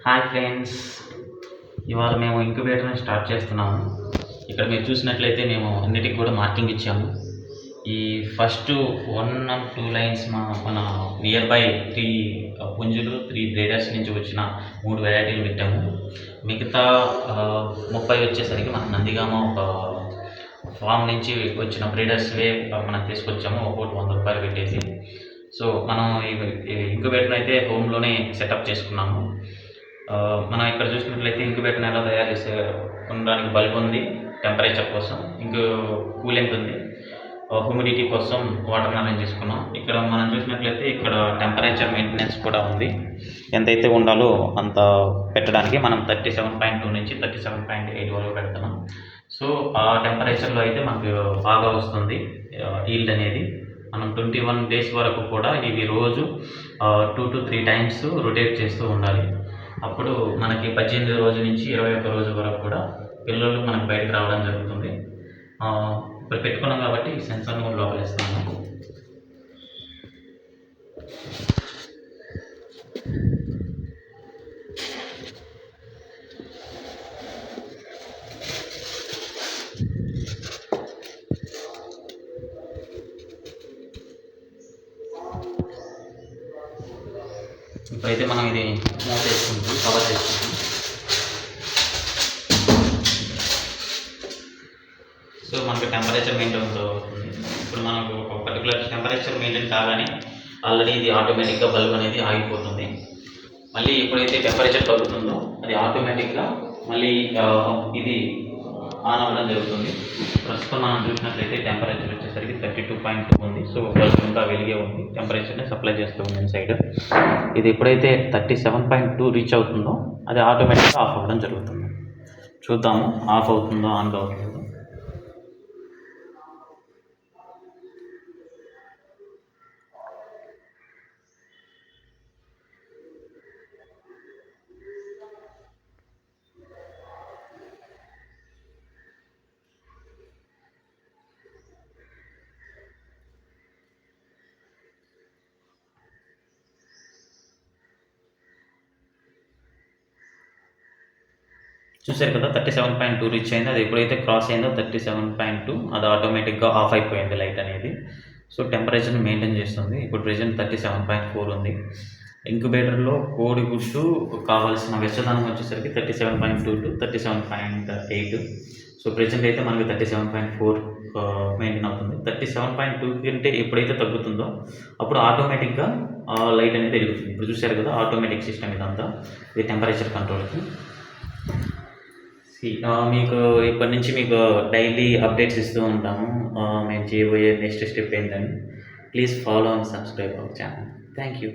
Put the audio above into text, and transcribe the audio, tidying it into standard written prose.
Hi friends, ఇవాళ మేము ఇంక్యుబేటర్ని start చేస్తున్నాము. ఇక్కడ మీరు చూసినట్లయితే మేము అన్నిటికి కూడా మార్కింగ్ ఇచ్చాము. ఈ ఫస్ట్ 1 and 2 లైన్స్ మన నియర్ బై 3 పుంజులు 3 బ్రీడర్స్ నుంచి వచ్చిన 3 వెరైటీలు పెట్టాము. మిగతా 30 వచ్చేసరికి మన నందిగామ ఒక ఫామ్ నుంచి వచ్చిన బ్రీడర్స్వే మనం తీసుకొచ్చాము. ఒక్కోటి 100 రూపాయలు పెట్టేసి. సో మనం ఈ ఇంక్యుబేటర్ అయితే హోమ్లోనే సెటప్ చేసుకున్నాము. మనం ఇక్కడ చూసినట్లయితే ఇంక్యుబేటర్ని ఎలా తయారు చేసే ఉండడానికి బల్బ్ ఉంది టెంపరేచర్ కోసం, కూలింగ్ ఉంది, హ్యూమిడిటీ కోసం వాటర్ని అరేంజ్ చేసుకున్నాం. ఇక్కడ మనం చూసినట్లయితే ఇక్కడ టెంపరేచర్ మెయింటెనెన్స్ కూడా ఉంది. ఎంతైతే ఉండాలో అంత పెట్టడానికి మనం 37.2 నుంచి 37.8 వరకు పెడుతున్నాం. సో ఆ టెంపరేచర్లో అయితే మనకు బాగా వస్తుంది ఈల్డ్ అనేది. మనం 21 days వరకు కూడా ఇవి రోజు 2 to 3 times రొటేట్ చేస్తూ ఉండాలి. అప్పుడు మనకి 18 రోజు నుంచి 21 రోజు వరకు కూడా పిల్లలు మనకు బయటకు రావడం జరుగుతుంది. ఇప్పుడు పెట్టుకున్నాం కాబట్టి సెన్సర్ను కూడా లోపలేస్తాము. ఇప్పుడైతే మనం ఇది మూసేసుకుంటాం, కవర్ చేసుకుంటాం. సో మనకు టెంపరేచర్ మెయింటైన్ అవుతుంది. ఇప్పుడు మనకు ఒక పర్టికులర్ టెంపరేచర్ మెయింటైన్ కాగానే ఆల్రెడీ ఇది ఆటోమేటిక్గా బల్బ్ అనేది ఆగిపోతుంది. మళ్ళీ ఎప్పుడైతే టెంపరేచర్ తగ్గుతుందో అది ఆటోమేటిక్గా మళ్ళీ ఇది ఆన్ అవ్వడం జరుగుతుంది. ప్రస్తుతం మనం చూసినట్లయితే టెంపరేచర్ వచ్చేసరికి 32.2 ఉంది. సో బల్బ్ ఇంకా వెలిగే ఉంది, టెంపరేచర్ని సప్లై చేస్తూ ఉంది సైడ్. ఇది ఎప్పుడైతే 37.2 రీచ్ అవుతుందో అది ఆటోమేటిక్గా ఆఫ్ అవ్వడం జరుగుతుంది. చూద్దాము ఆఫ్ అవుతుందో ఆన్ కావట్లేదు. చూసారు కదా, 37.2 రీచ్ అయింది. అది ఎప్పుడైతే క్రాస్ అయిందో 37.2 అది ఆటోమేటిక్గా ఆఫ్ అయిపోయింది లైట్ అనేది. సో టెంపరేచర్ని మెయింటైన్ చేస్తుంది. ఇప్పుడు ప్రెజెంట్ 37.4 ఉంది. ఇంక్యుబేటర్లో కోడి గుడ్డు కావాల్సిన వెచ్చదనం వచ్చేసరికి 37.2 to 37.8. సో ప్రెజెంట్ అయితే మనకి 37.4 మెయింటైన్ అవుతుంది. 37.2 కంటే ఎప్పుడైతే తగ్గుతుందో అప్పుడు ఆటోమేటిక్గా లైట్ అనేది వెలుగుతుంది. ఇప్పుడు చూసారు కదా, ఆటోమేటిక్ సిస్టమ్ ఇదంతా. ఇది టెంపరేచర్ కంట్రోల్కి. మీకు ఇప్పటి నుంచి మీకు డైలీ అప్డేట్స్ ఇస్తూ ఉంటాము మేము చేయబోయే నెక్స్ట్ స్టెప్ ఏంటని. Please follow and subscribe our channel. Thank you.